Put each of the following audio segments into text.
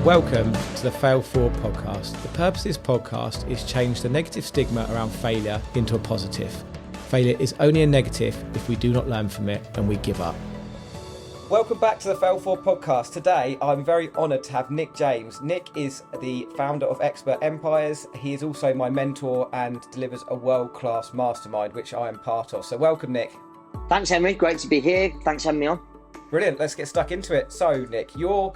Welcome to the Fail Forward podcast. The purpose of this podcast is to change the negative stigma around failure into a positive. Failure is only a negative if we do not learn from it and we give up. Welcome back to the Fail Forward podcast. Today, I'm very honoured to have Nick James. Nick is the founder of Expert Empires. He is also my mentor and delivers a world-class mastermind, which I am part of. So welcome, Nick. Thanks, Henry. Great to be here. Thanks for having me on. Brilliant. Let's get stuck into it. So, Nick, your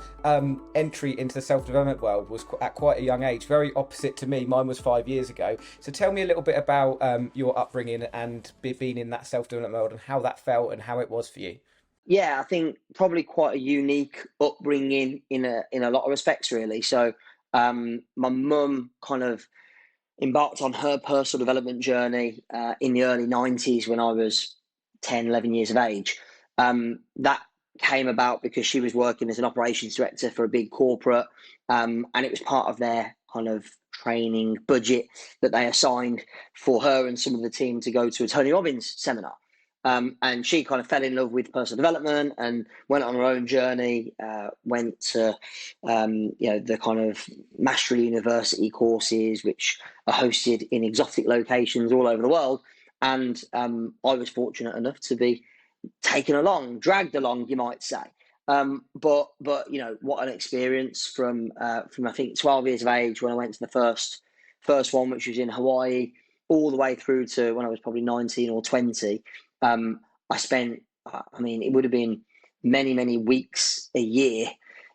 entry into the self-development world was at quite a young age, very opposite to me. Mine was 5 years ago. So tell me a little bit about your upbringing and being in that self-development world and how that felt and how it was for you. Yeah, I think probably quite a unique upbringing in a lot of respects, really. So my mum kind of embarked on her personal development journey in the early 90s when I was 10, 11 years of age. That came about because she was working as an operations director for a big corporate, and it was part of their kind of training budget that they assigned for her and some of the team to go to a Tony Robbins seminar. And she kind of fell in love with personal development and went on her own journey, went to the kind of Mastery University courses, which are hosted in exotic locations all over the world. And I was fortunate enough to be taken along, dragged along, you might say. But you know, what an experience from I think 12 years of age when I went to the first one, which was in Hawaii, all the way through to when I was probably 19 or 20. I spent, it would have been many weeks a year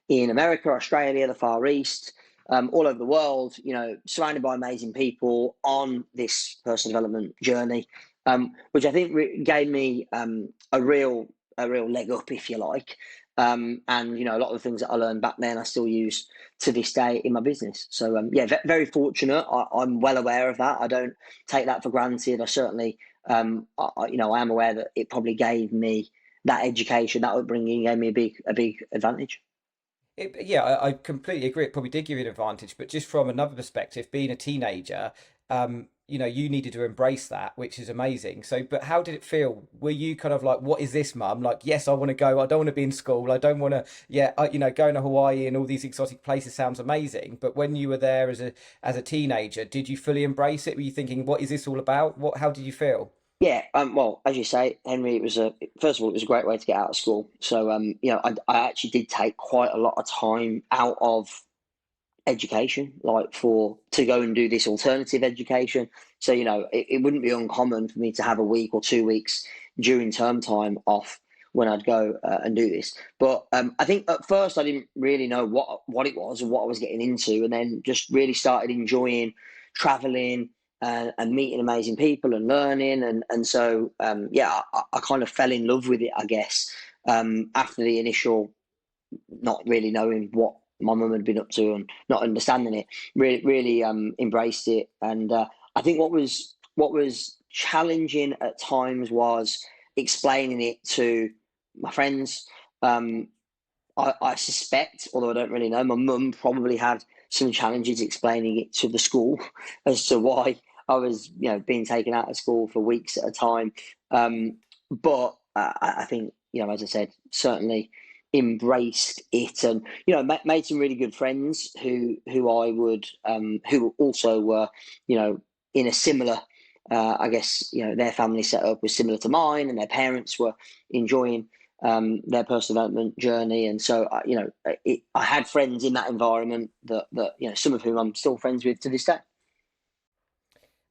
in America, Australia, the Far East, all over the world, you know, surrounded by amazing people on this personal development journey. Which I think gave me a real leg up, if you like. And, you know, a lot of the things that I learned back then, I still use to this day in my business. So, very fortunate. I'm well aware of that. I don't take that for granted. I certainly, I am aware that it probably gave me that education, that upbringing gave me a big advantage. I completely agree. It probably did give you an advantage, but just from another perspective, being a teenager, you needed to embrace that, which is amazing. So, but how did it feel? Were you kind of like, what is this, mum? Like, yes, I want to go. I don't want to be in school. I don't want to, going to Hawaii and all these exotic places sounds amazing. But when you were there as a teenager, did you fully embrace it? Were you thinking, what is this all about? How did you feel? Yeah, well, as you say, Henry, first of all, it was a great way to get out of school. So, I actually did take quite a lot of time out of education, like to go and do this alternative education. So, you know, it wouldn't be uncommon for me to have a week or 2 weeks during term time off when I'd go and do this. But I think at first I didn't really know what it was and what I was getting into, and then just really started enjoying traveling and meeting amazing people and learning. And so, I kind of fell in love with it, I guess, after the initial not really knowing what my mum had been up to and not understanding it, really embraced it. And I think what was challenging at times was explaining it to my friends. I suspect, although I don't really know, my mum probably had some challenges explaining it to the school as to why I was, being taken out of school for weeks at a time. But I think, as I said, certainly embraced it, and made some really good friends who also were in a similar their family setup was similar to mine, and their parents were enjoying their personal development journey. And so I had friends in that environment that some of whom I'm still friends with to this day.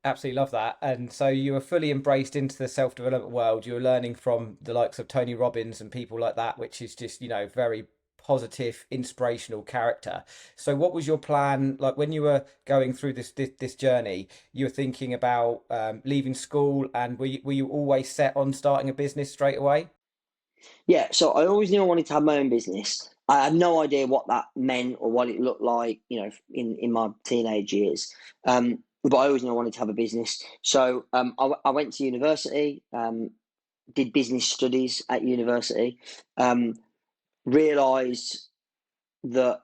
Absolutely love that. And so you were fully embraced into the self-development world. You were learning from the likes of Tony Robbins and people like that, which is just, very positive, inspirational character. So what was your plan? Like when you were going through this journey, you were thinking about leaving school, and were you always set on starting a business straight away? Yeah, so I always knew I wanted to have my own business. I had no idea what that meant or what it looked like, in my teenage years. But I always knew I wanted to have a business. So I went to university, did business studies at university, realised that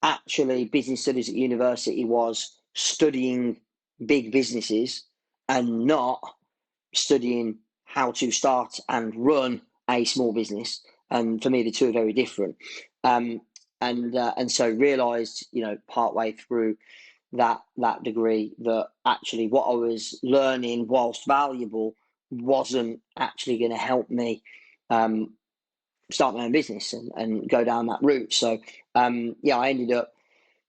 actually business studies at university was studying big businesses and not studying how to start and run a small business. And for me, the two are very different. and so realised, partway through that degree, that actually what I was learning, whilst valuable, wasn't actually going to help me um, start my own business and go down that route. So I ended up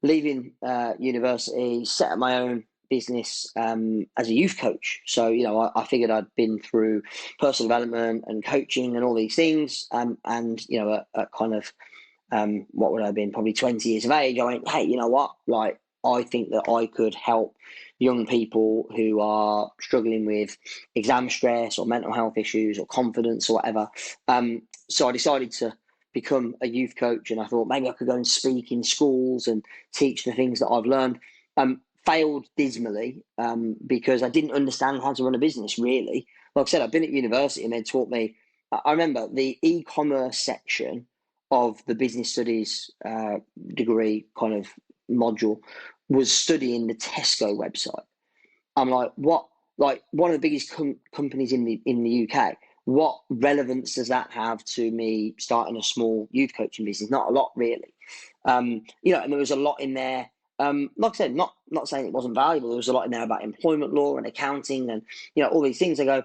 leaving university, set up my own business as a youth coach. So, I figured I'd been through personal development and coaching and all these things. And, at kind of, what would I have been, probably 20 years of age, I went, hey, you know what? Like, I think that I could help young people who are struggling with exam stress or mental health issues or confidence or whatever. So I decided to become a youth coach, and I thought maybe I could go and speak in schools and teach the things that I've learned. Failed dismally because I didn't understand how to run a business, really. Like I said, I've been at university and they taught me. I remember the e-commerce section of the business studies degree kind of module was studying the Tesco website. I'm like, what? Like, one of the biggest companies in the UK. What relevance does that have to me starting a small youth coaching business? Not a lot, really. And there was a lot in there. Like I said, not saying it wasn't valuable. There was a lot in there about employment law and accounting and all these things. I go,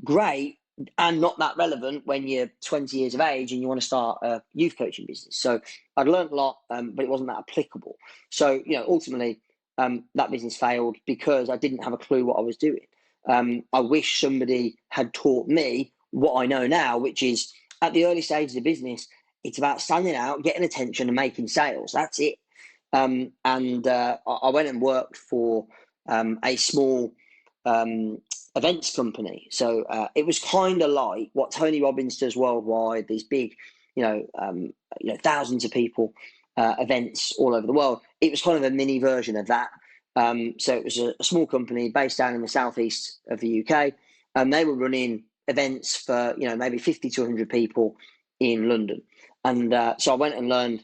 great, and not that relevant when you're 20 years of age and you want to start a youth coaching business. So I'd learned a lot, but it wasn't that applicable. So, ultimately, that business failed because I didn't have a clue what I was doing. I wish somebody had taught me what I know now, which is at the early stages of business, it's about standing out, getting attention and making sales. That's it. I went and worked for a small events company. So it was kind of like what Tony Robbins does worldwide, these big, thousands of people, events all over the world. It was kind of a mini version of that. So it was a small company based down in the southeast of the UK, and they were running events for, maybe 50 to 100 people in London. And so I went and learned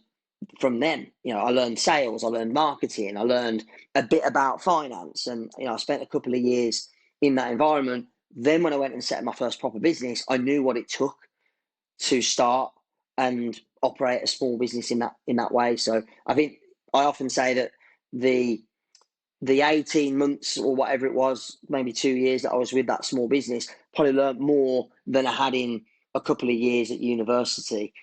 from them. I learned sales, I learned marketing, I learned a bit about finance, and I spent a couple of years in that environment. Then when I went and set up my first proper business, I knew what it took to start and operate a small business in that way. So I think I often say that the 18 months or whatever it was, maybe 2 years that I was with that small business, probably learned more than I had in a couple of years at university,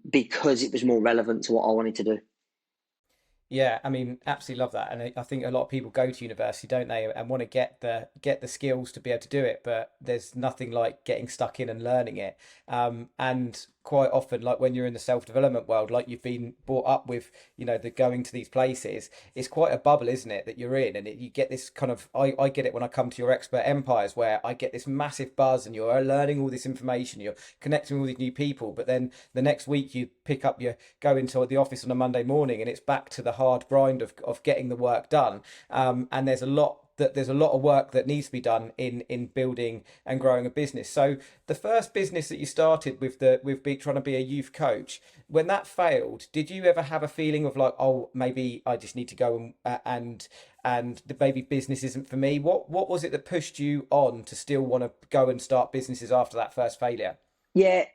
because it was more relevant to what I wanted to do. Yeah, I mean, absolutely love that, and I think a lot of people go to university, don't they, and want to get the skills to be able to do it, but there's nothing like getting stuck in and learning it. And quite often, like when you're in the self-development world, like you've been brought up with, the going to these places, it's quite a bubble, isn't it, that you're in, and you get this kind of, I get it when I come to your expert empires, where I get this massive buzz, and you're learning all this information, you're connecting with all these new people, but then the next week you go into the office on a Monday morning, and it's back to the hard grind of getting the work done. And there's a lot of work that needs to be done in building and growing a business. So the first business that you started with trying to be a youth coach, when that failed, did you ever have a feeling of like, oh, maybe I just need to go and the maybe business isn't for me? What was it that pushed you on to still want to go and start businesses after that first failure? Yeah,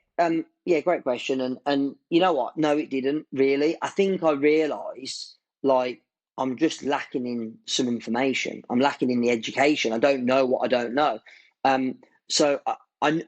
great question. And you know what? No, it didn't really. I think I realised, like, I'm just lacking in some information. I'm lacking in the education. I don't know what I don't know. So I,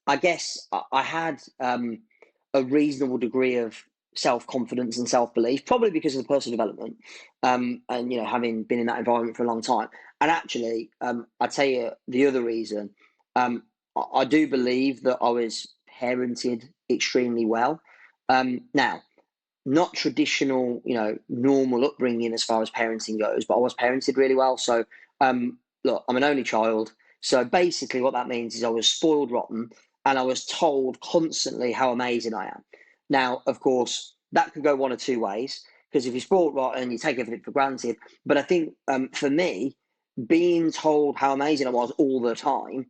I guess I had a reasonable degree of self confidence and self belief, probably because of the personal development, and having been in that environment for a long time. And actually, I tell you the other reason. I do believe that I was parented extremely well. Now, not traditional, normal upbringing as far as parenting goes, but I was parented really well. So, look, I'm an only child. So basically, what that means is I was spoiled rotten, and I was told constantly how amazing I am. Now, of course, that could go one or two ways, because if you're spoiled rotten, you take everything for granted. But I think, for me, being told how amazing I was all the time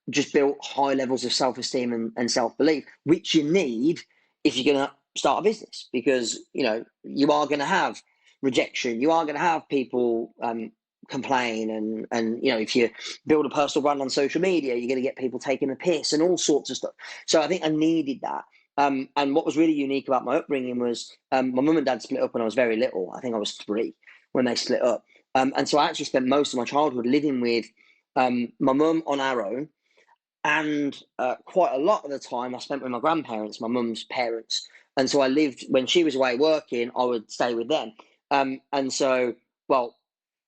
just built high levels of self esteem and self belief, which you need if you're going to start a business, because you are going to have rejection, you are going to have people complain, and if you build a personal brand on social media, you're going to get people taking the piss and all sorts of stuff. So I think I needed that. And what was really unique about my upbringing was my mum and dad split up when I was very little. I think I was 3 when they split up. And so I actually spent most of my childhood living with my mum on our own, and quite a lot of the time I spent with my grandparents, my mum's parents. And so I lived, when she was away working, I would stay with them. And so, well,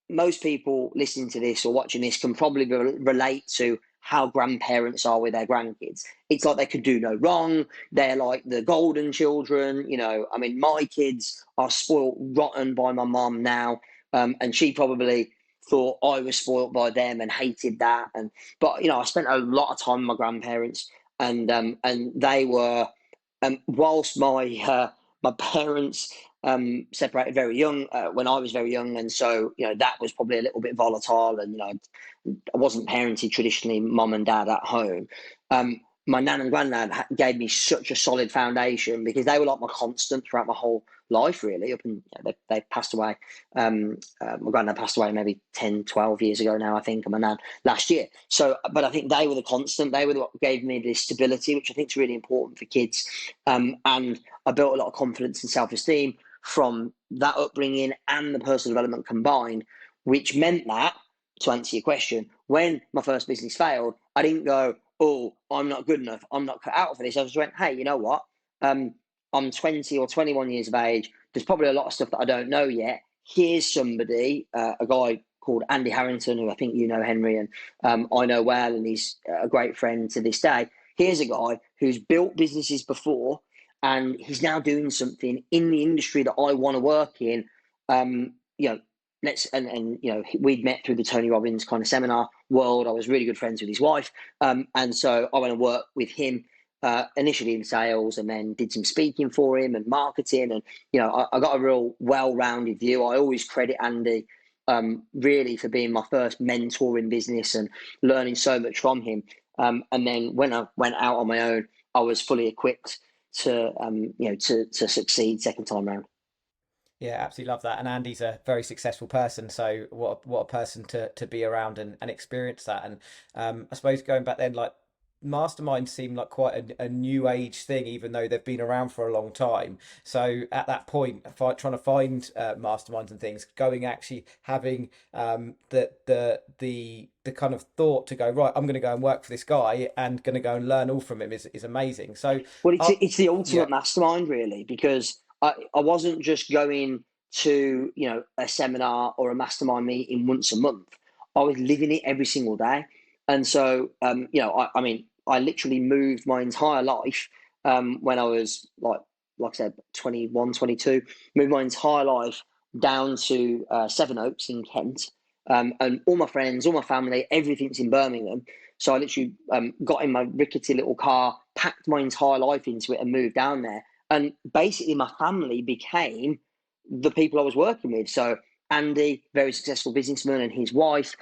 most people listening to this or watching this can probably relate to how grandparents are with their grandkids. It's like they could do no wrong. They're like the golden children. I mean, my kids are spoilt rotten by my mom now, and she probably thought I was spoilt by them and hated that. But I spent a lot of time with my grandparents, and they were, whilst my parents separated very young, when I was very young, and so that was probably a little bit volatile, and I wasn't parented traditionally, mom and dad at home. My nan and granddad gave me such a solid foundation, because they were like my constant throughout my whole life, really. Up and they passed away. My granddad passed away maybe 10, 12 years ago now, I think, and my nan last year. So, but I think they were the constant. They were what gave me the stability, which I think is really important for kids. And I built a lot of confidence and self-esteem from that upbringing and the personal development combined, which meant that, to answer your question, when my first business failed, I didn't go, oh, I'm not good enough, I'm not cut out for this. I just went, hey, you know what? I'm 20 or 21 years of age. There's probably a lot of stuff that I don't know yet. Here's somebody, a guy called Andy Harrington, who I think you know, Henry, and I know well, and he's a great friend to this day. Here's a guy who's built businesses before, and he's now doing something in the industry that I want to work in. You know, we'd met through the Tony Robbins kind of seminar world. I was really good friends with his wife, and so I went and worked with him initially in sales, and then did some speaking for him and marketing, and I got a real well-rounded view. I always credit Andy really for being my first mentor in business and learning so much from him. And then when I went out on my own, I was fully equipped to to succeed second time round. Yeah, absolutely love that. And Andy's a very successful person, so what a person to be around and experience that. And I suppose going back then, like masterminds seem like quite a new age thing, even though they've been around for a long time. So at that point, trying to find masterminds and things, going actually having the kind of thought to go, right, I'm going to go and work for this guy and going to go and learn all from him is amazing. So Well, it's uh, it's the yeah. ultimate mastermind, really, because I wasn't just going to a seminar or a mastermind meeting once a month. I was living it every single day, and so I mean, I literally moved my entire life when I was like I said, 21, 22. Moved my entire life down to Sevenoaks in Kent, and all my friends, all my family, everything's in Birmingham. So I literally got in my rickety little car, packed my entire life into it, and moved down there. And basically, my family became the people I was working with. So Andy, very successful businessman, and his wife.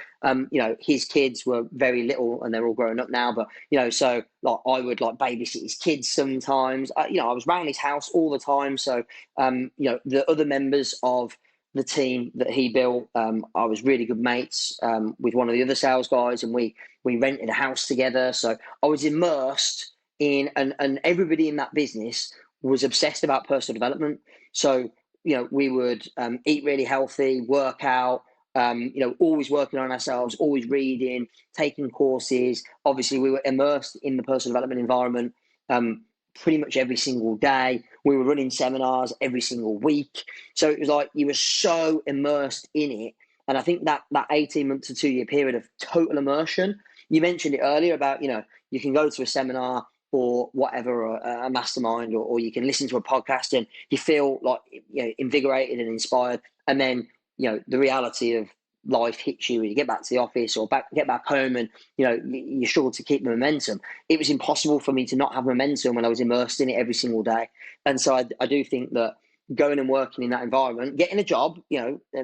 His kids were very little, and they're all grown up now. But so like I would like babysit his kids sometimes. I was around his house all the time. So the other members of the team that he built, I was really good mates with one of the other sales guys, and we rented a house together. So I was immersed in, and everybody in that business was obsessed about personal development. So we would eat really healthy, work out, always working on ourselves, always reading, taking courses. Obviously, we were immersed in the personal development environment pretty much every single day. We were running seminars every single week. So it was like you were so immersed in it. And I think that 18 month to 2 year period of total immersion, you mentioned it earlier about, you can go to a seminar or whatever, or a mastermind, or you can listen to a podcast and you feel like invigorated and inspired. And then, the reality of life hits you when you get back to the office or get back home, and you struggle to keep the momentum. It was impossible for me to not have momentum when I was immersed in it every single day. And so I do think that going and working in that environment, getting a job,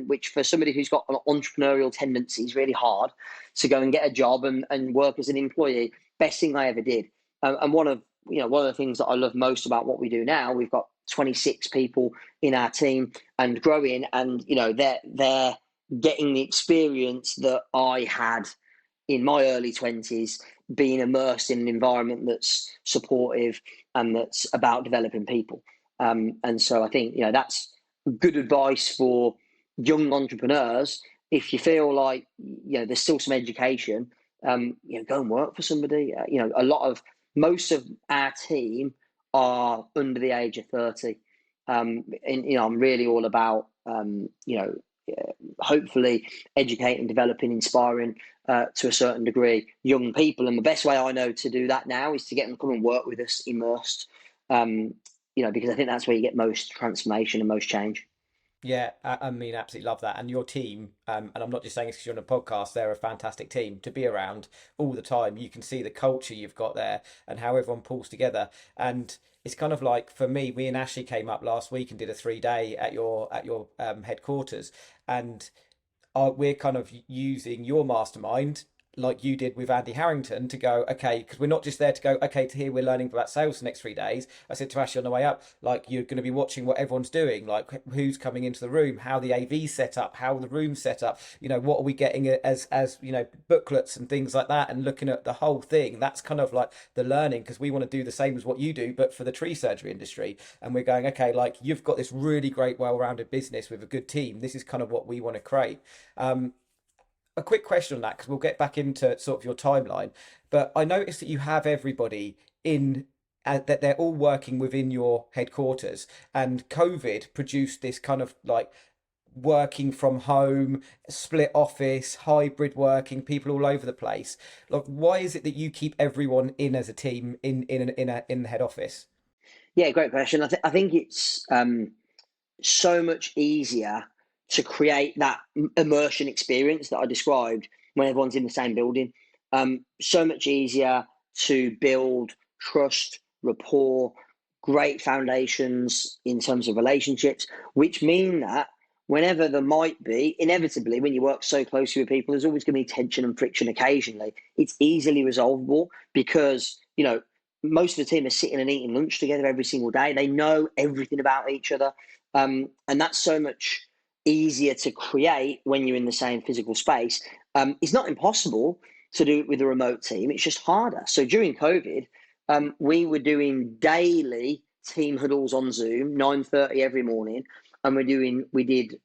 which for somebody who's got an entrepreneurial tendency is really hard, to go and get a job and work as an employee, best thing I ever did. And one of the things that I love most about what we do now, we've got 26 people in our team and growing, and they're getting the experience that I had in my early 20s, being immersed in an environment that's supportive and that's about developing people. And so I think, that's good advice for young entrepreneurs. If you feel like, there's still some education, go and work for somebody. Most of our team are under the age of 30. And, I'm really all about, hopefully educating, developing, inspiring to a certain degree young people. And the best way I know to do that now is to get them to come and work with us immersed, because I think that's where you get most transformation and most change. Yeah, I mean, absolutely love that. And your team, and I'm not just saying this because you're on a podcast, they're a fantastic team to be around all the time. You can see the culture you've got there and how everyone pulls together. And it's kind of like for me and Ashley came up last week and did a 3 day at your headquarters, and we're kind of using your mastermind like you did with Andy Harrington to go, okay, because we're not just there to go, okay, to here we're learning about sales the next 3 days. I said to Ashley on the way up, like you're going to be watching what everyone's doing, like who's coming into the room, how the AV's set up, how the room's set up, what are we getting as booklets and things like that, and looking at the whole thing. That's kind of like the learning, because we want to do the same as what you do, but for the tree surgery industry. And we're going, okay, like you've got this really great, well-rounded business with a good team. This is kind of what we want to create. A quick question on that, because we'll get back into sort of your timeline. But I noticed that you have everybody in, that they're all working within your headquarters, and COVID produced this kind of like working from home, split office, hybrid working, people all over the place. Like, why is it that you keep everyone in as a team in the head office? Yeah, great question. I think it's so much easier to create that immersion experience that I described when everyone's in the same building. So much easier to build trust, rapport, great foundations in terms of relationships, which mean that whenever there might be, inevitably, when you work so closely with people, there's always going to be tension and friction occasionally. It's easily resolvable because, most of the team are sitting and eating lunch together every single day. They know everything about each other. And that's so much easier to create when you're in the same physical space. It's not impossible to do it with a remote team. It's just harder. So during COVID, we were doing daily team huddles on Zoom, 9:30 every morning, and we did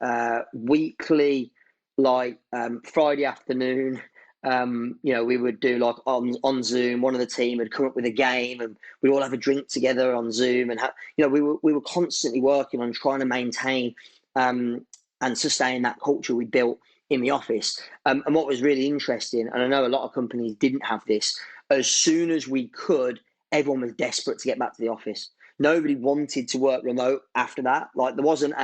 weekly, like Friday afternoon. We would do like on Zoom. One of the team would come up with a game, and we'd all have a drink together on Zoom. And we were constantly working on trying to maintain and sustain that culture we built in the office. And what was really interesting, and I know a lot of companies didn't have this, as soon as we could, everyone was desperate to get back to the office. Nobody wanted to work remote after that. Like there wasn't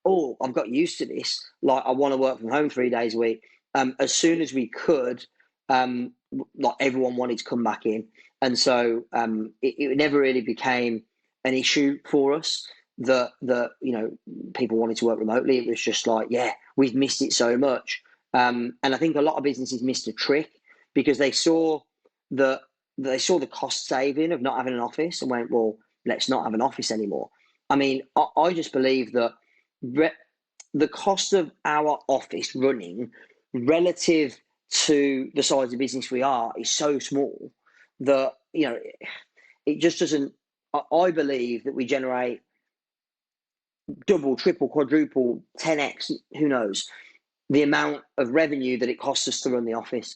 oh, I've got used to this. Like I want to work from home 3 days a week. As soon as we could, like everyone wanted to come back in. And so it never really became an issue for us that people wanted to work remotely. It was just like, yeah, we've missed it so much. And I think a lot of businesses missed a trick because the the cost saving of not having an office and went, well, let's not have an office anymore. I mean, I just believe that the cost of our office running relative to the size of business we are is so small that it just doesn't. I believe that we generate double, triple, quadruple, 10x, who knows, the amount of revenue that it costs us to run the office,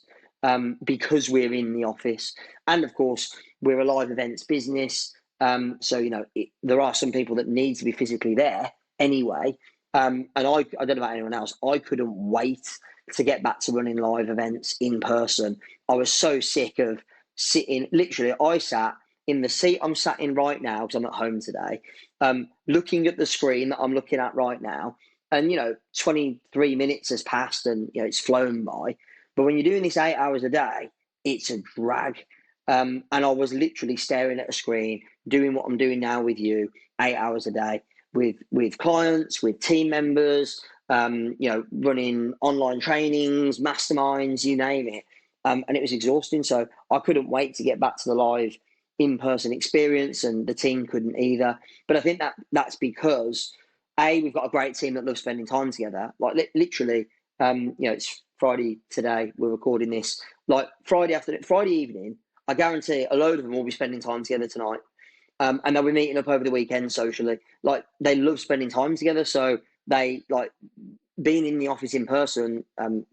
because we're in the office. And of course, we're a live events business. So, there are some people that need to be physically there anyway. And I don't know about anyone else, I couldn't wait to get back to running live events in person. I was so sick of sitting, literally, I sat in the seat I'm sat in right now, because I'm at home today, looking at the screen that I'm looking at right now. And, 23 minutes has passed and, it's flown by. But when you're doing this 8 hours a day, it's a drag. And I was literally staring at a screen, doing what I'm doing now with you, 8 hours a day with clients, with team members, running online trainings, masterminds, you name it. And it was exhausting. So I couldn't wait to get back to the live in-person experience, and the team couldn't either. But I think that's because we've got a great team that loves spending time together. Like literally, it's Friday today. We're recording this. Like Friday evening, I guarantee a load of them will be spending time together tonight. And they'll be meeting up over the weekend socially. Like they love spending time together, so they like being in the office in person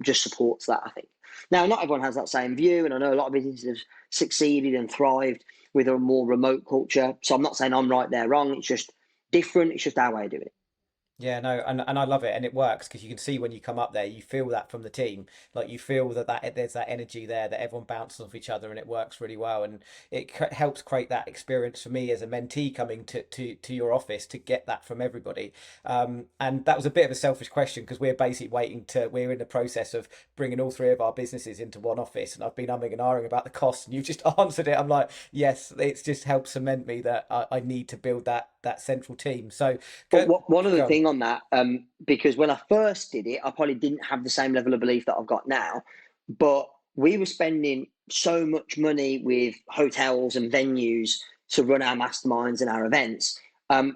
just supports that, I think. Now, not everyone has that same view, and I know a lot of businesses have succeeded and thrived with a more remote culture. So I'm not saying I'm right, they're wrong. It's just different. It's just our way of doing it. Yeah, no, and I love it, and it works because you can see when you come up there, you feel that from the team, like you feel that there's that energy there, that everyone bounces off each other, and it works really well, and it helps create that experience for me as a mentee coming to your office to get that from everybody. And that was a bit of a selfish question because we're in the process of bringing all three of our businesses into one office, and I've been umming and ahhing about the cost, and you just answered it. I'm like, yes, it's just helped cement me that I need to build that central team. So But go one other go on. thing on that, because when I first did it, I probably didn't have the same level of belief that I've got now. But we were spending so much money with hotels and venues to run our masterminds and our events. I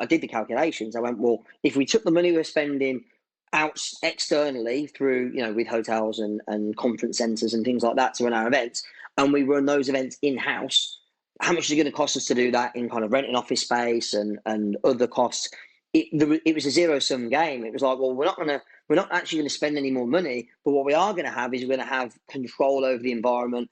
did the calculations. I went, well, if we took the money we're spending out externally through, with hotels and conference centres and things like that to run our events, and we run those events in house, how much is it going to cost us to do that in kind of renting office space and other costs? It was a zero sum game. It was like, well, we're not actually going to spend any more money, but what we are going to have is we're going to have control over the environment.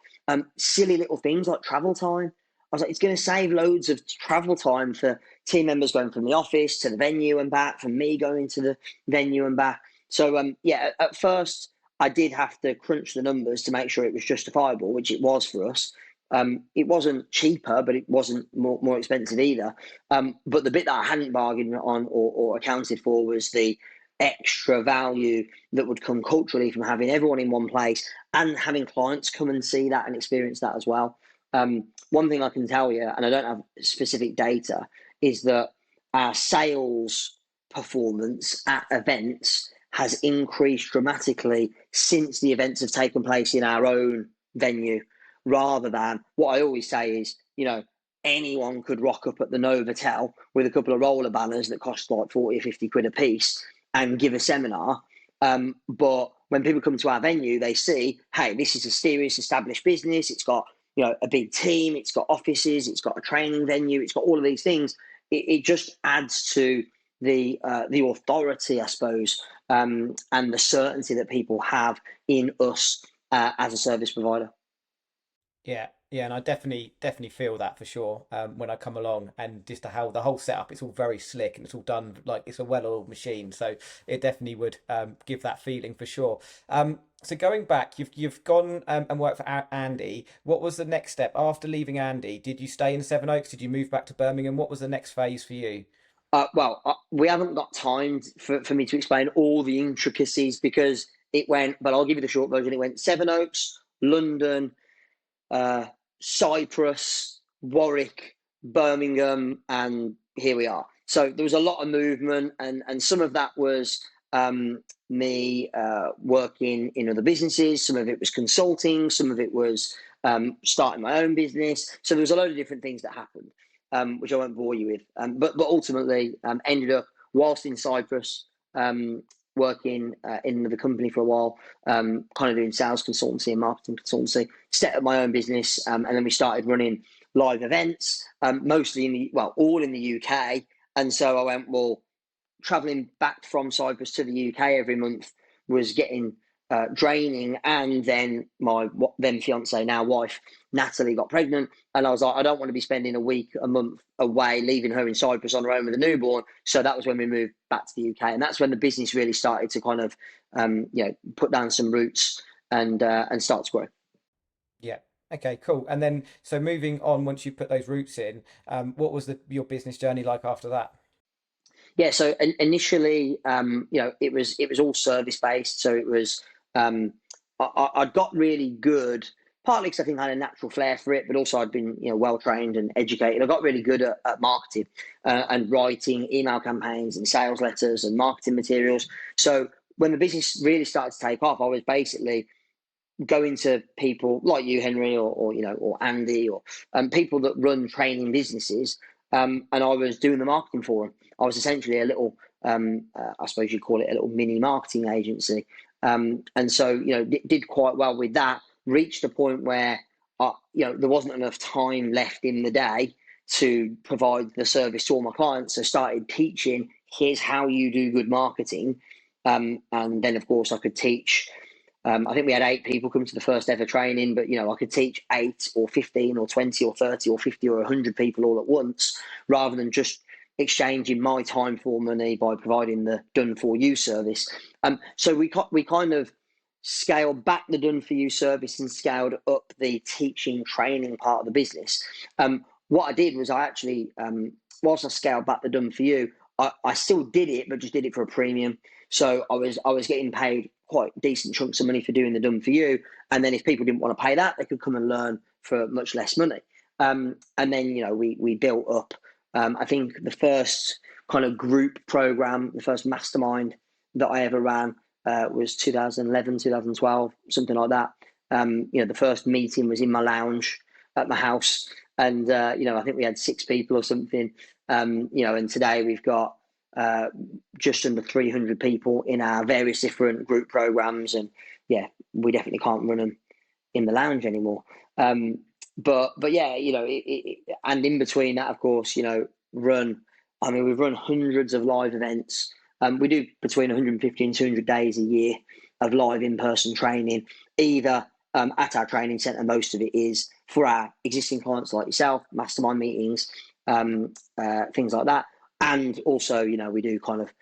Silly little things like travel time. I was like, it's going to save loads of travel time for team members going from the office to the venue and back, from me going to the venue and back. So yeah, at first I did have to crunch the numbers to make sure it was justifiable, which it was for us. It wasn't cheaper, but it wasn't more expensive either. But the bit that I hadn't bargained on or accounted for was the extra value that would come culturally from having everyone in one place and having clients come and see that and experience that as well. One thing I can tell you, and I don't have specific data, is that our sales performance at events has increased dramatically since the events have taken place in our own venue, rather than what I always say is, anyone could rock up at the Novotel with a couple of roller banners that cost like 40 or 50 quid a piece and give a seminar. But when people come to our venue, they see, hey, this is a serious established business. It's got, a big team. It's got offices. It's got a training venue. It's got all of these things. It just adds to the authority, I suppose, and the certainty that people have in us as a service provider. Yeah, yeah, and I definitely feel that for sure. When I come along and just how the whole setup, it's all very slick and it's all done like it's a well-oiled machine. So it definitely would give that feeling for sure. So going back, you've gone and worked for Andy. What was the next step after leaving Andy? Did you stay in Sevenoaks? Did you move back to Birmingham? What was the next phase for you? We haven't got time for me to explain all the intricacies because it went, but I'll give you the short version. It went Sevenoaks, London, uh, Cyprus, Warwick, Birmingham, and here we are. So there was a lot of movement, and some of that was me working in other businesses. Some of it was consulting. Some of it was starting my own business. So there was a load of different things that happened, which I won't bore you with. But ultimately ended up whilst in Cyprus. Working in another company for a while, kind of doing sales consultancy and marketing consultancy, set up my own business, and then we started running live events, mostly all in the UK. And so I went, well, traveling back from Cyprus to the UK every month was getting draining. And then my then fiance, now wife, Natalie, got pregnant. And I was like, I don't want to be spending a month away, leaving her in Cyprus on her own with a newborn. So that was when we moved back to the UK. And that's when the business really started to kind of, put down some roots and start to grow. Yeah. Okay, cool. And then so moving on, once you put those roots in, what was your business journey like after that? Yeah, so initially, it was all service based. So it was I got really good, partly because I think I had a natural flair for it, but also I'd been well trained and educated. I got really good at marketing and writing email campaigns and sales letters and marketing materials. So when the business really started to take off, I was basically going to people like you, Henry, or Andy, or people that run training businesses, and I was doing the marketing for them. I was essentially a little, I suppose you'd call it a little mini marketing agency, and so did quite well with that. Reached a point where there wasn't enough time left in the day to provide the service to all my clients. So started teaching, here's how you do good marketing. And then of course I could teach, I think we had 8 people come to the first ever training, but I could teach 8 or 15 or 20 or 30 or 50 or 100 people all at once, rather than just exchanging my time for money by providing the done for you service. So we kind of scaled back the done for you service and scaled up the teaching training part of the business. What I did was I actually, whilst I scaled back the done for you, I still did it, but just did it for a premium. So I was getting paid quite decent chunks of money for doing the done for you, and then if people didn't want to pay that, they could come and learn for much less money. And then we built up. I think the first kind of group program, the first mastermind that I ever ran was 2011, 2012, something like that. The first meeting was in my lounge at my house, and I think we had 6 people or something. And today we've got just under 300 people in our various different group programs, and yeah, we definitely can't run them in the lounge anymore. But yeah, and in between that, of course, we've run hundreds of live events. We do between 150 and 200 days a year of live in-person training, either at our training centre. Most of it is for our existing clients like yourself, mastermind meetings, things like that. And also, we do kind of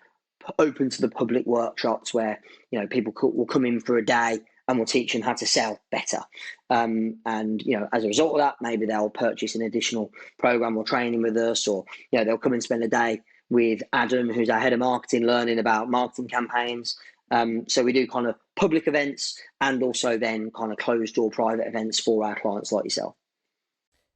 open to the public workshops where, people will come in for a day and we'll teach them how to sell better. And, as a result of that, maybe they'll purchase an additional program or training with us, or, they'll come and spend a day with Adam, who's our head of marketing, learning about marketing campaigns. So we do kind of public events and also then kind of closed door private events for our clients like yourself.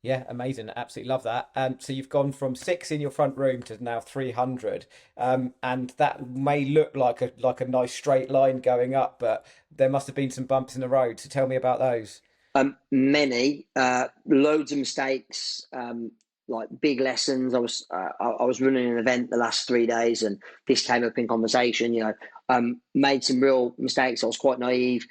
Yeah, amazing. Absolutely love that. So you've gone from 6 in your front room to now 300, and that may look like a nice straight line going up, but there must have been some bumps in the road. So tell me about those. Many, loads of mistakes, like big lessons. I was running an event the last 3 days, and this came up in conversation. Made some real mistakes. I was quite naive.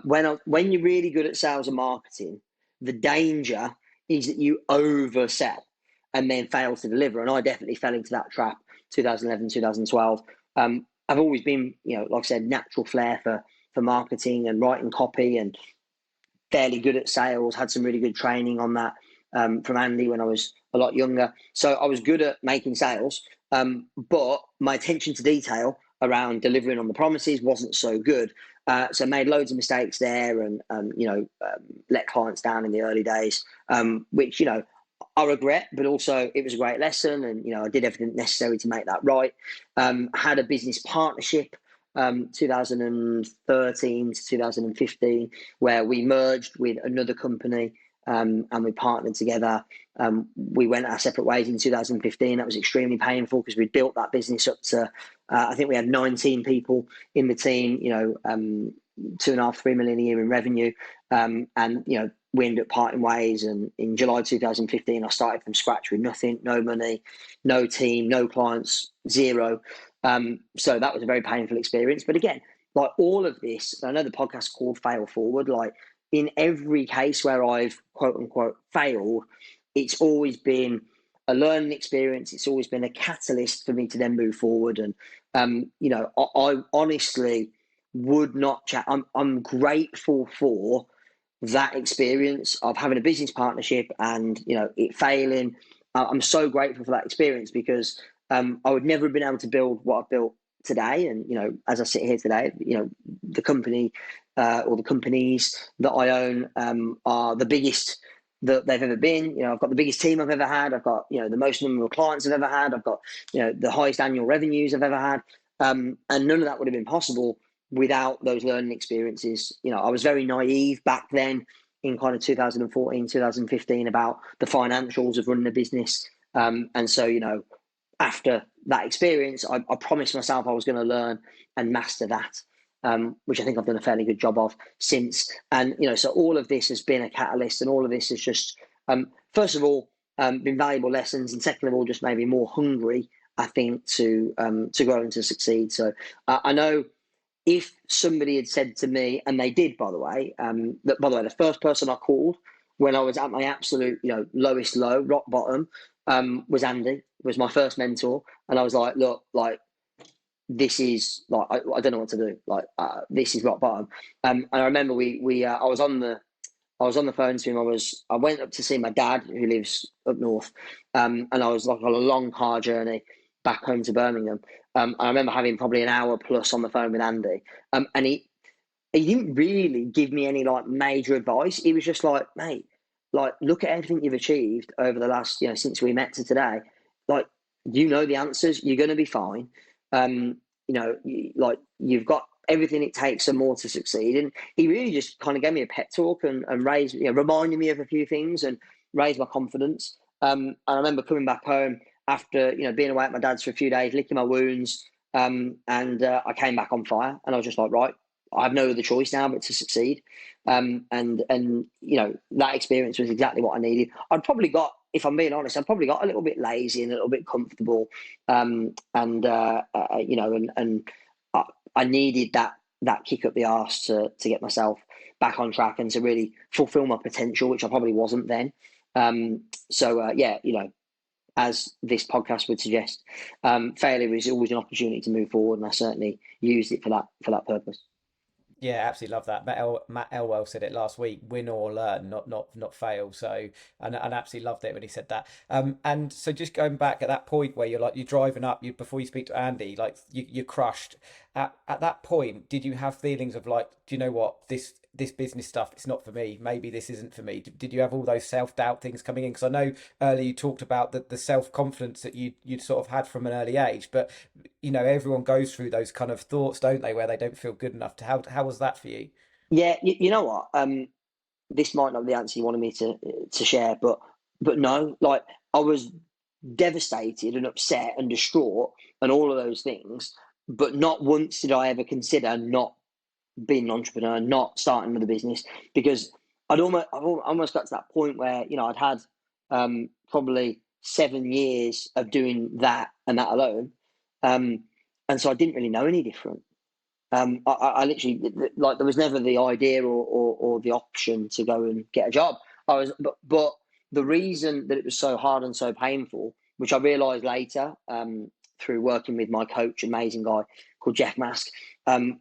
When you're really good at sales and marketing, the danger is that you oversell and then fail to deliver. And I definitely fell into that trap. 2011, 2012. I've always been, like I said, natural flair for marketing and writing copy, and fairly good at sales. Had some really good training on that from Andy when I was a lot younger. So I was good at making sales, but my attention to detail around delivering on the promises wasn't so good. So made loads of mistakes there, and let clients down in the early days, which I regret, but also it was a great lesson, and I did everything necessary to make that right. Had a business partnership 2013 to 2015, where we merged with another company, and we partnered together. We went our separate ways in 2015. That was extremely painful because we built that business up to, I think we had 19 people in the team, 2.5-3 million a year in revenue. And we ended up parting ways. And in July 2015, I started from scratch with nothing, no money, no team, no clients, zero. So that was a very painful experience. But again, like all of this, I know the podcast called Fail Forward, like in every case where I've quote unquote failed, it's always been a learning experience. It's always been a catalyst for me to then move forward. And, I honestly would not chat. I'm grateful for that experience of having a business partnership and, it failing. I'm so grateful for that experience because I would never have been able to build what I've built today. And, as I sit here today, the company or the companies that I own are the biggest that they've ever been. I've got the biggest team I've ever had. I've got, the most number of clients I've ever had. I've got, the highest annual revenues I've ever had. And none of that would have been possible without those learning experiences. I was very naive back then in kind of 2014, 2015 about the financials of running a business. And so, after that experience, I promised myself I was going to learn and master that, which I think I've done a fairly good job of since. And, so all of this has been a catalyst, and all of this has just, first of all, been valuable lessons, and second of all, just maybe more hungry, I think, to grow and to succeed. So I know if somebody had said to me, and they did, by the way, the first person I called when I was at my absolute, lowest low, rock bottom, was Andy, was my first mentor. And I was like, look, like, this is like, I don't know what to do. Like, this is rock bottom. And I remember I was on the phone to him. I went up to see my dad, who lives up north, and I was like on a long car journey back home to Birmingham. I remember having probably an hour plus on the phone with Andy, and he didn't really give me any like major advice. He was just like, mate, like, look at everything you've achieved over the last, since we met to today. Like, you know the answers. You're going to be fine. Like, you've got everything it takes and more to succeed. And he really just kind of gave me a pep talk and raised, reminded me of a few things and raised my confidence. And I remember coming back home after, being away at my dad's for a few days, licking my wounds. And I came back on fire, and I was just like, right, I have no other choice now but to succeed. And that experience was exactly what I needed. If I'm being honest, I'd probably got a little bit lazy and a little bit comfortable. I needed that kick up the arse to get myself back on track and to really fulfill my potential, which I probably wasn't then. As this podcast would suggest, failure is always an opportunity to move forward, and I certainly used it for that purpose. Yeah, absolutely love that. Matt Elwell said it last week: "Win or learn, not fail." So, and absolutely loved it when he said that. And so just going back at that point where you're driving up, before you speak to Andy, like you're crushed. At that point, did you have feelings of like, do you know what, this business stuff, it's not for me. Maybe this isn't for me. Did you have all those self-doubt things coming in? Because I know earlier you talked about the self-confidence that you'd sort of had from an early age, but everyone goes through those kind of thoughts, don't they, where they don't feel good enough. How was that for you? Yeah, you know what? This might not be the answer you wanted me to share, but no, like, I was devastated and upset and distraught and all of those things. But not once did I ever consider not being an entrepreneur, not starting another business, because I've almost got to that point where I'd had probably 7 years of doing that and that alone, and so I didn't really know any different. I literally, like, there was never the idea or the option to go and get a job. But the reason that it was so hard and so painful, which I realised later, through working with my coach, amazing guy called Jeff Mask,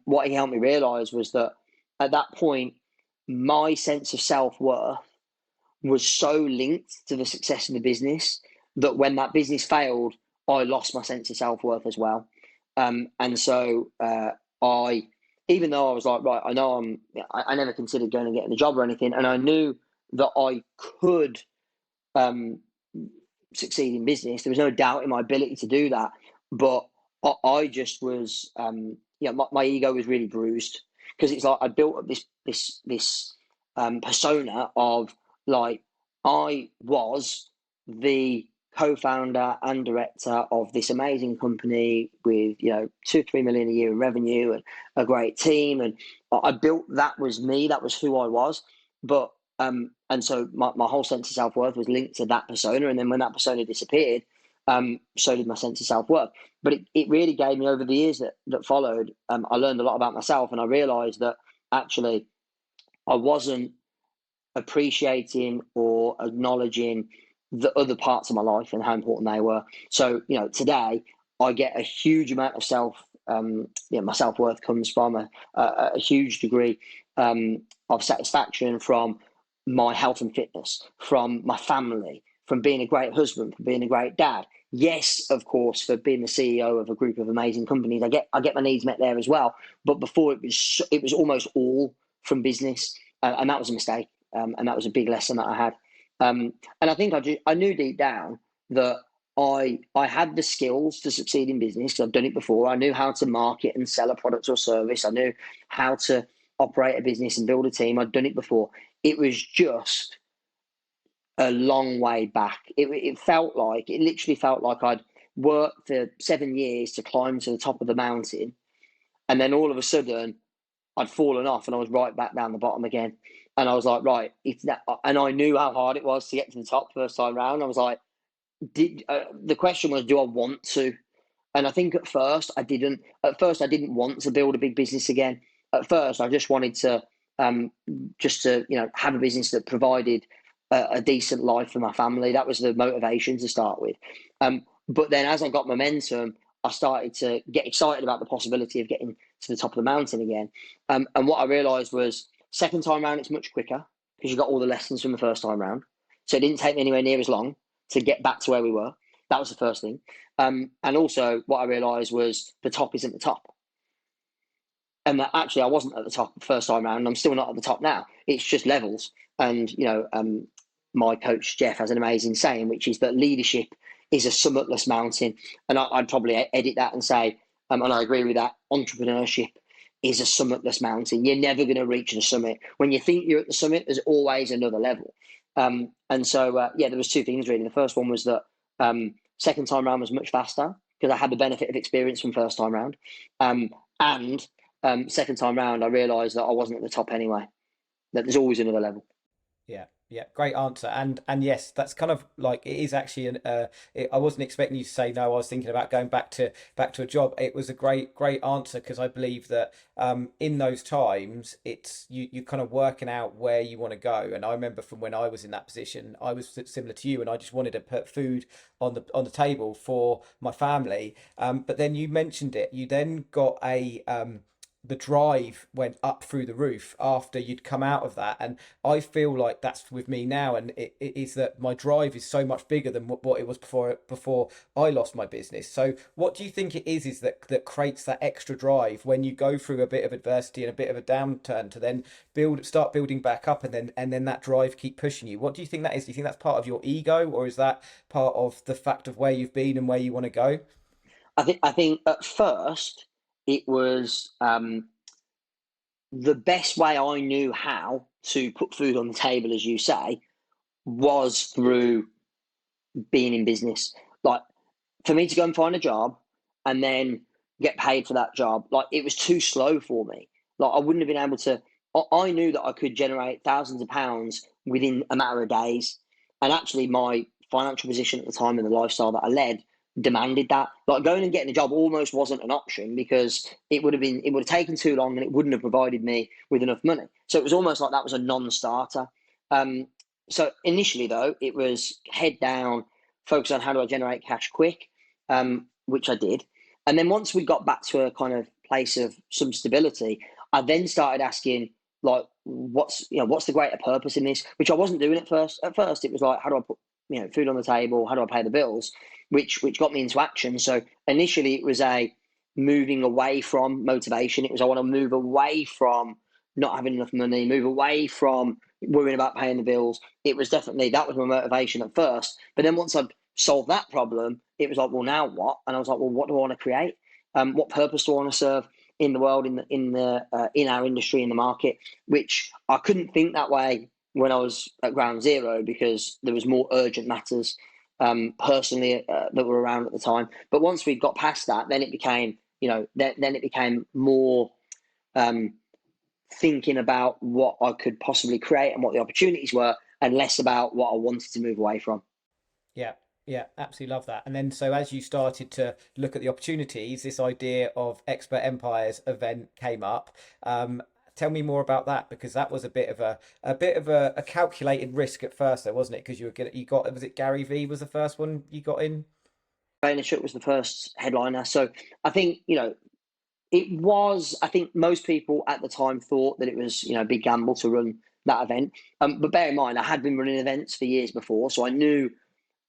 what he helped me realise was that at that point, my sense of self-worth was so linked to the success of the business that when that business failed, I lost my sense of self-worth as well. And so even though I was like, right, I know I never considered going and getting a job or anything, and I knew that I could succeed in business. There was no doubt in my ability to do that, but I just was, my ego was really bruised, because it's like I built up this persona of, like, I was the co-founder and director of this amazing company with 2-3 million a year in revenue and a great team, and I built, that was me, that was who I was. But and so my whole sense of self-worth was linked to that persona, and then when that persona disappeared, so did my sense of self-worth. But it really gave me, over the years that followed, I learned a lot about myself, and I realized that actually I wasn't appreciating or acknowledging the other parts of my life and how important they were. So, today I get a huge amount of my self-worth comes from a huge degree of satisfaction from my health and fitness, from my family, from being a great husband, from being a great dad. Yes, of course, for being the CEO of a group of amazing companies, I get my needs met there as well. But before, it was almost all from business, and that was a mistake. And that was a big lesson that I had. And I think I knew deep down that I had the skills to succeed in business, because I've done it before. I knew how to market and sell a product or service. I knew how to operate a business and build a team. I'd done it before. It was just a long way back. It literally felt like I'd worked for 7 years to climb to the top of the mountain, and then all of a sudden I'd fallen off and I was right back down the bottom again. And I was like, right, it's that. And I knew how hard it was to get to the top first time round. I was like, the question was, do I want to? And I think at first I didn't. At first I didn't want to build a big business again. At first I just wanted to, have a business that provided a decent life for my family. That was the motivation to start with. But then as I got momentum, I started to get excited about the possibility of getting to the top of the mountain again. And what I realized was second time round, it's much quicker because you got all the lessons from the first time round. So it didn't take me anywhere near as long to get back to where we were. That was the first thing. And also what I realized was the top isn't the top. And that actually I wasn't at the top the first time round, and I'm still not at the top now. It's just levels. And my coach Jeff has an amazing saying, which is that leadership is a summitless mountain. And I'd probably edit that and say, and I agree with that, entrepreneurship is a summitless mountain. You're never going to reach the summit. When you think you're at the summit, there's always another level. And so there was two things really. The first one was that second time round was much faster because I had the benefit of experience from first time round. And second time round, I realised that I wasn't at the top anyway, that there's always another level. Yeah, yeah, great answer. And yes, that's kind of like it is actually I wasn't expecting you to say no. I was thinking about going back to a job. It was a great answer because I believe that in those times it's you kind of working out where you want to go. And I remember from when I was in that position, I was similar to you, and I just wanted to put food on the table for my family. But then you mentioned it. You then got a the drive went up through the roof after you'd come out of that. And I feel like that's with me now, and it is that my drive is so much bigger than what it was before I lost my business. So what do you think it is that creates that extra drive when you go through a bit of adversity and a bit of a downturn to then start building back up, and then that drive keep pushing you? What do you think that is? Do you think that's part of your ego, or is that part of the fact of where you've been and where you want to go? I think at first it was the best way I knew how to put food on the table, as you say, was through being in business. Like for me to go and find a job and then get paid for that job, like it was too slow for me. Like I wouldn't have been able to. I knew that I could generate thousands of pounds within a matter of days, and actually my financial position at the time and the lifestyle that I led demanded that. Like going and getting a job almost wasn't an option because it would have taken too long and it wouldn't have provided me with enough money. So it was almost like that was a non-starter. Um, so initially though, it was head down, focus on how do I generate cash quick, which I did. And then once we got back to a kind of place of some stability, I then started asking like, what's the greater purpose in this? Which I wasn't doing at first. At first, it was like, how do I put food on the table? How do I pay the bills? Which got me into action. So initially, it was a moving away from motivation. It was I want to move away from not having enough money, move away from worrying about paying the bills. It was definitely that was my motivation at first. But then once I'd solved that problem, it was like, well, now what? And I was like, well, what do I want to create? What purpose do I want to serve in the world, in our industry, in the market? Which I couldn't think that way when I was at ground zero because there was more urgent matters personally that were around at the time. But once we got past that, then it became, then it became more thinking about what I could possibly create and what the opportunities were, and less about what I wanted to move away from. Yeah, yeah, absolutely love that. And then so as you started to look at the opportunities, this idea of Expert Empires event came up. Tell me more about that because that was a calculated risk at first, though, wasn't it? Because you got was it Gary V was the first one you got in? Vaynerchuk was the first headliner, so I think it was. I think most people at the time thought that it was a big gamble to run that event. But bear in mind, I had been running events for years before, so I knew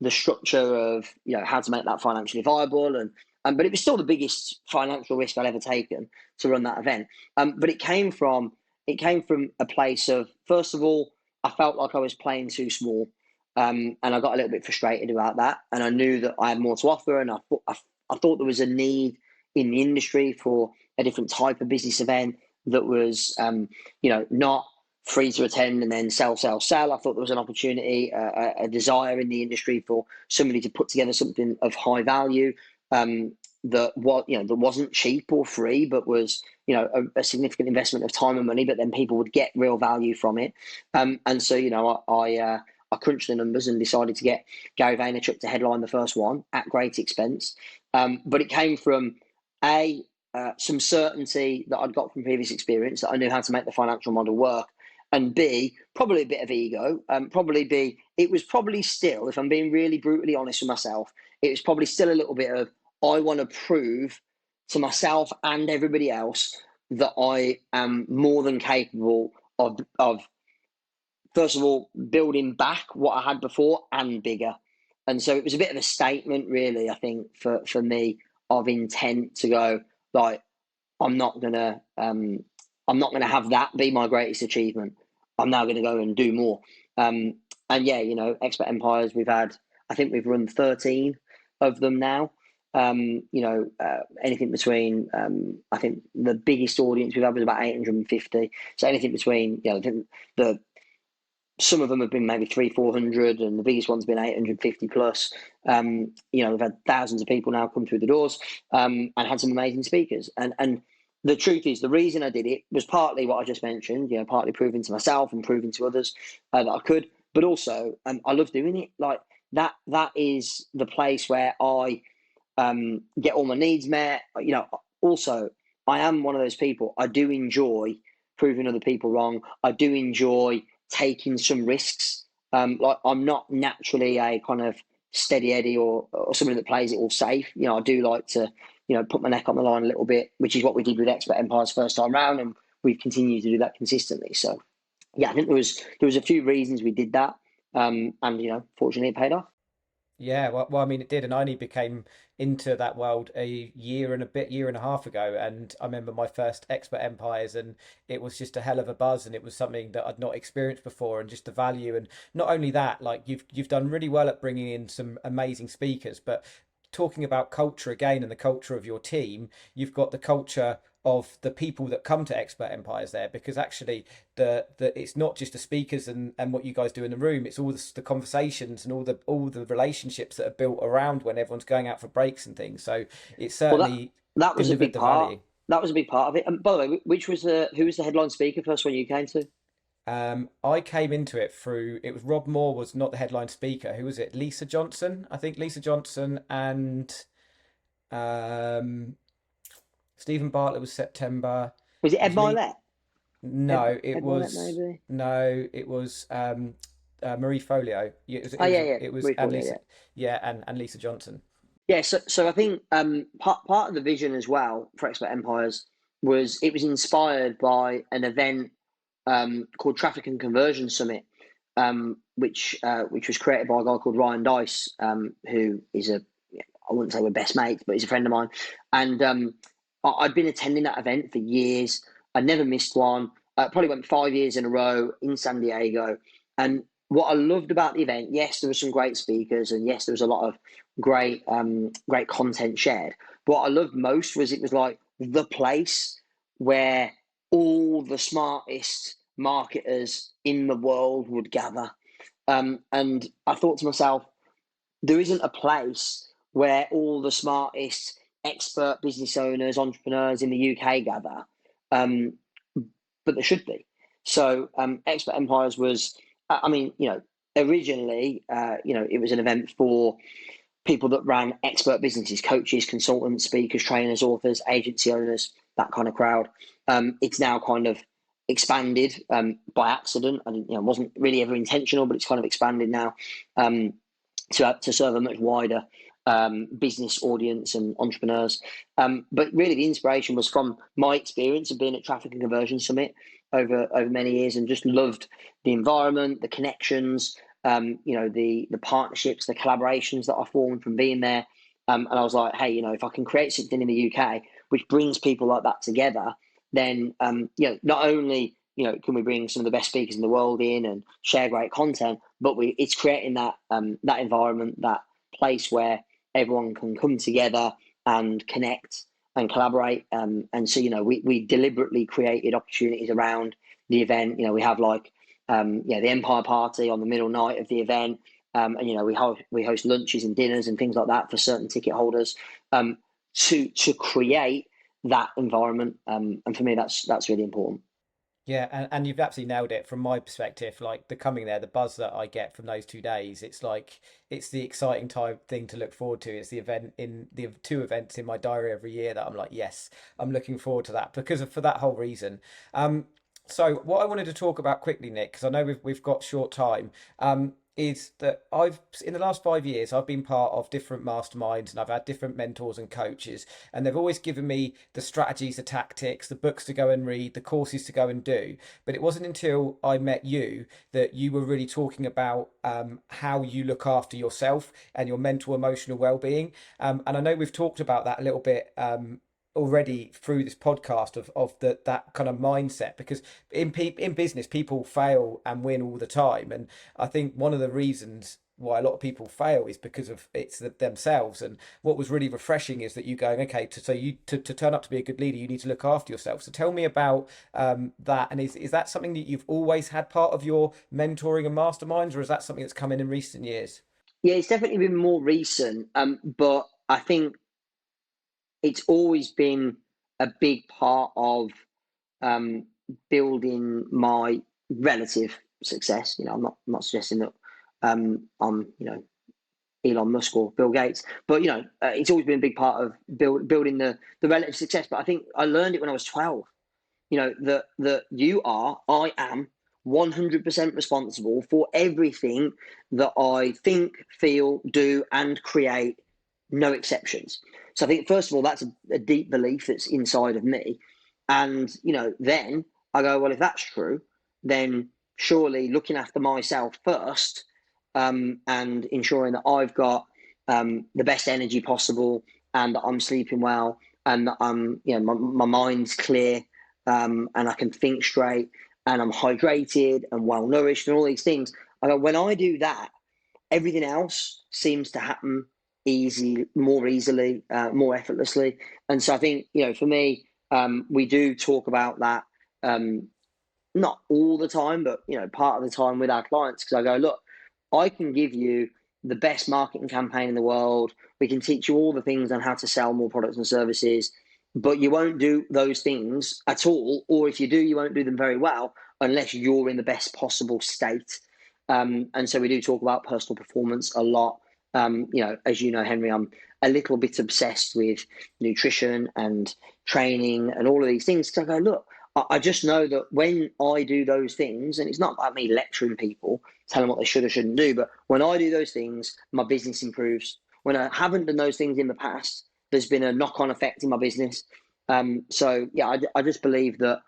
the structure of how to make that financially viable, and but it was still the biggest financial risk I'd ever taken to run that event. But it came from a place of, first of all, I felt like I was playing too small, and I got a little bit frustrated about that, and I knew that I had more to offer, and I thought there was a need in the industry for a different type of business event that was not free to attend and then sell, sell, sell. I thought there was an opportunity, a desire in the industry for somebody to put together something of high value that wasn't cheap or free, but was a significant investment of time and money. But then people would get real value from it. And so I crunched the numbers and decided to get Gary Vaynerchuk to headline the first one at great expense. But it came from some certainty that I'd got from previous experience that I knew how to make the financial model work. and B, probably a bit of ego. Probably B, it was probably still, if I'm being really brutally honest with myself, it was probably still a little bit of, I want to prove to myself and everybody else that I am more than capable of first of all building back what I had before and bigger. And so it was a bit of a statement, really, I think, for me, of intent to go, like, I'm not gonna I'm not gonna have that be my greatest achievement. I'm now gonna go and do more. Um, and yeah, Expert Empires, I think we've run 13 of them now. Anything between I think the biggest audience we've had was about 850. So anything between, I think the some of them have been maybe 300-400, and the biggest one's been 850 plus. We've had thousands of people now come through the doors, and had some amazing speakers. And the truth is, the reason I did it was partly what I just mentioned, partly proving to myself and proving to others that I could, but also I love doing it. Like that is the place where I get all my needs met. Also, I am one of those people. I do enjoy proving other people wrong. I do enjoy taking some risks. Like, I'm not naturally a kind of steady Eddie or somebody that plays it all safe. I do like to, put my neck on the line a little bit, which is what we did with Expert Empires first time round, and we've continued to do that consistently. So yeah, I think there was a few reasons we did that, and fortunately it paid off. Yeah, well, I mean, it did, and I only became into that world a year and a half ago, and I remember my first Expert Empires, and it was just a hell of a buzz, and it was something that I'd not experienced before, and just the value, and not only that, like you've done really well at bringing in some amazing speakers, but talking about culture again and the culture of your team, you've got the culture of the people that come to Expert Empires there, because actually the it's not just the speakers and what you guys do in the room, it's all the conversations and all the relationships that are built around when everyone's going out for breaks and things. So it Well, that certainly that was a delivered big the part. value. That was a big part of it. And by the way, who was the headline speaker first one you came to? I came into it through, it was Rob Moore was not the headline speaker. Who was it? Lisa Johnson, I think. Lisa Johnson and um Stephen Bartlett was September. Was it It Ed was Lee. Milet? No, it Ed Milet, was maybe. no, it was Marie Folio. Yeah, Oh yeah, yeah, it was and recall, yeah, Lisa, yeah. yeah, and Lisa Johnson. Yeah, so I think part of the vision as well for Expert Empires was it was inspired by an event called Traffic and Conversion Summit, which was created by a guy called Ryan Dice, who is I wouldn't say we're best mates, but he's a friend of mine. And I'd been attending that event for years. I never missed one. Probably went 5 years in a row in San Diego. And what I loved about the event, yes, there were some great speakers, and yes, there was a lot of great content shared. But what I loved most was it was like the place where all the smartest marketers in the world would gather. And I thought to myself, there isn't a place where all the smartest expert business owners, entrepreneurs in the UK gather, um, but there should be. So Expert Empires was, I mean, originally, it was an event for people that ran expert businesses, coaches, consultants, speakers, trainers, authors, agency owners, that kind of crowd. It's now kind of expanded by accident, and it wasn't really ever intentional, but it's kind of expanded now. To serve a much wider business audience and entrepreneurs. But really, the inspiration was from my experience of being at Traffic and Conversion Summit over many years, and just loved the environment, the connections, the partnerships, the collaborations that I formed from being there. And I was like, hey, if I can create something in the UK which brings people like that together, then not only can we bring some of the best speakers in the world in and share great content, but it's creating that environment, that place where everyone can come together and connect and collaborate. And so we deliberately created opportunities around the event. We have like the Empire Party on the middle night of the event. And we host lunches and dinners and things like that for certain ticket holders, to create that environment. And for me, that's really important. Yeah, and you've absolutely nailed it from my perspective. Like the coming there, the buzz that I get from those 2 days, it's like it's the exciting time thing to look forward to. It's the two events in my diary every year that I'm like, yes, I'm looking forward to that because for that whole reason. Um, So what I wanted to talk about quickly, Nick, because I know we've got short time, is that I've in the last 5 years I've been part of different masterminds and I've had different mentors and coaches, and they've always given me the strategies, the tactics, the books to go and read, the courses to go and do. But it wasn't until I met you that you were really talking about how you look after yourself and your mental, emotional well-being. And I know we've talked about that a little bit. Already through this podcast of that kind of mindset, because in business people fail and win all the time, and I think one of the reasons why a lot of people fail is because of themselves. And what was really refreshing is that you going, okay, to turn up to be a good leader you need to look after yourself. So tell me about that, and is that something that you've always had part of your mentoring and masterminds, or is that something that's come in recent years? Yeah, it's definitely been more recent, but I think it's always been a big part of um, building my relative success. I'm not suggesting that I'm Elon Musk or Bill Gates, but it's always been a big part of building the relative success. But I think I learned it when I was 12. I am 100% responsible for everything that I think, feel, do, and create, no exceptions. So I think, first of all, that's a deep belief that's inside of me. And, then I go, well, if that's true, then surely looking after myself first, and ensuring that I've got the best energy possible, and that I'm sleeping well, and that my mind's clear, and I can think straight, and I'm hydrated and well nourished and all these things. When I do that, everything else seems to happen more easily, more effortlessly. And so I think, for me, we do talk about that, not all the time, but part of the time with our clients, because I go, look, I can give you the best marketing campaign in the world. We can teach you all the things on how to sell more products and services, but you won't do those things at all. Or if you do, you won't do them very well unless you're in the best possible state. And so we do talk about personal performance a lot. As you know, Henry, I'm a little bit obsessed with nutrition and training and all of these things. Because I go, look, I just know that when I do those things, and it's not about me lecturing people, telling them what they should or shouldn't do, but when I do those things, my business improves. When I haven't done those things in the past, there's been a knock-on effect in my business. So yeah, I just believe that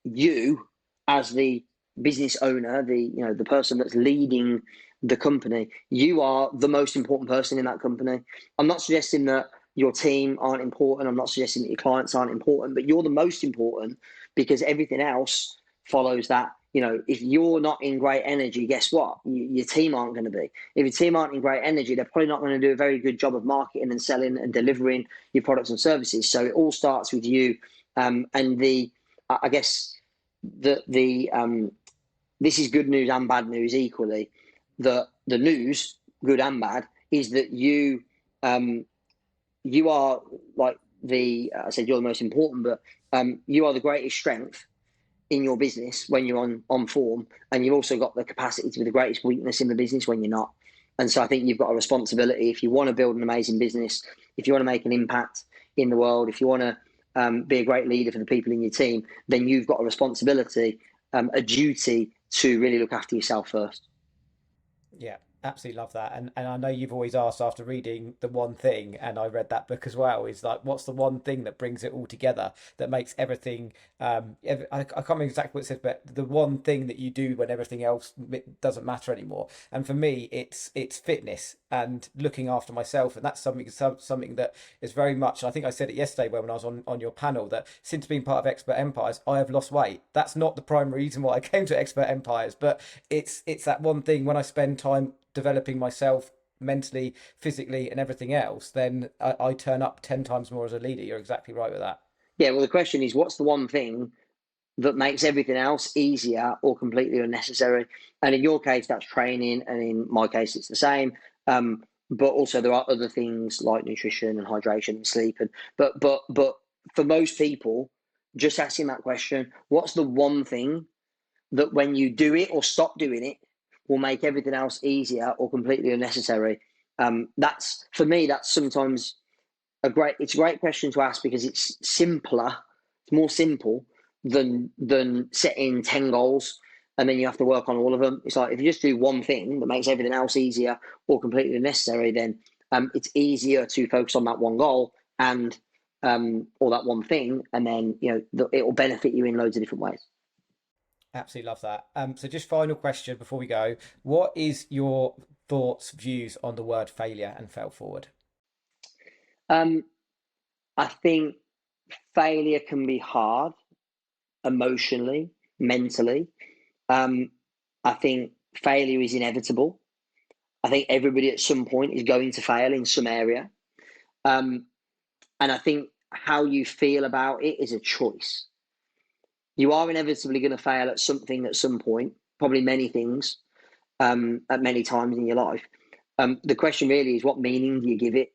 you, as the business owner, the person that's leading the company, you are the most important person in that company. I'm not suggesting that your team aren't important. I'm not suggesting that your clients aren't important, but you're the most important, because everything else follows that. If you're not in great energy, guess what? Your team aren't going to be. If your team aren't in great energy, they're probably not going to do a very good job of marketing and selling and delivering your products and services. So it all starts with you. I guess the this is good news and bad news equally. The news, good and bad, is that you are like I said, you're the most important, but you are the greatest strength in your business when you're on form, and you've also got the capacity to be the greatest weakness in the business when you're not. And so I think you've got a responsibility, if you want to build an amazing business, if you want to make an impact in the world, if you want to be a great leader for the people in your team, then you've got a responsibility, a duty to really look after yourself first. Yeah, absolutely love that. And I know you've always asked after reading The One Thing, and I read that book as well, is like, what's the one thing that brings it all together, that makes everything I can't remember exactly what it says, but the one thing that you do when everything else doesn't matter anymore. And for me, it's fitness and looking after myself. And that's something that is very much, I think I said it yesterday when I was on your panel, that since being part of Expert Empires, I have lost weight. That's not the primary reason why I came to Expert Empires, but it's that one thing. When I spend time developing myself mentally, physically, and everything else, then I turn up 10 times more as a leader. You're exactly right with that. Yeah, well, the question is, what's the one thing that makes everything else easier or completely unnecessary? And in your case, that's training, and in my case, it's the same. But also, there are other things like nutrition and hydration and sleep. But for most people, just asking that question, what's the one thing that when you do it or stop doing it will make everything else easier or completely unnecessary? That's, for me, that's sometimes it's a great question to ask, because it's simpler, it's more simple, than setting 10 goals and then you have to work on all of them. It's like if you just do one thing that makes everything else easier or completely unnecessary, then it's easier to focus on that one goal and or that one thing, and then it will benefit you in loads of different ways. Absolutely love that. So just final question before we go. What is your thoughts, views on the word failure and fail forward? Um, I think failure can be hard emotionally, mentally. I think failure is inevitable. I think everybody at some point is going to fail in some area. Um, and I think how you feel about it is a choice. You are inevitably going to fail at something at some point, probably many things at many times in your life. The question really is, what meaning do you give it?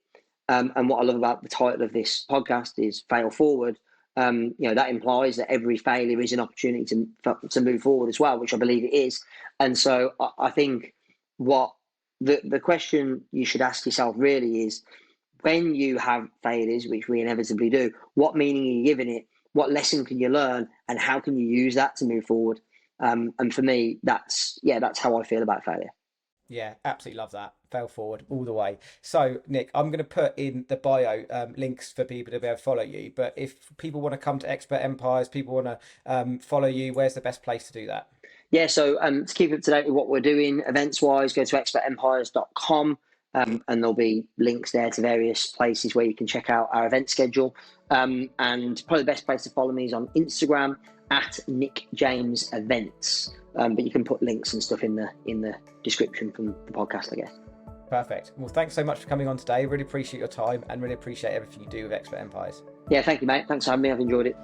And what I love about the title of this podcast is Fail Forward. That implies that every failure is an opportunity to move forward as well, which I believe it is. And so I think what the question you should ask yourself really is, when you have failures, which we inevitably do, what meaning are you giving it? What lesson can you learn, and how can you use that to move forward? And for me, that's how I feel about failure. Yeah, absolutely love that. Fail forward all the way. So, Nick, I'm going to put in the bio links for people to be able to follow you. But if people want to come to Expert Empires, people want to follow you, where's the best place to do that? Yeah, so to keep up to date with what we're doing events wise, go to expertempires.com. And there'll be links there to various places where you can check out our event schedule. And probably the best place to follow me is on Instagram at Nick James Events. But you can put links and stuff in the description from the podcast, I guess. Perfect. Well, thanks so much for coming on today. Really appreciate your time and really appreciate everything you do with Expert Empires. Yeah, thank you, mate. Thanks for having me. I've enjoyed it.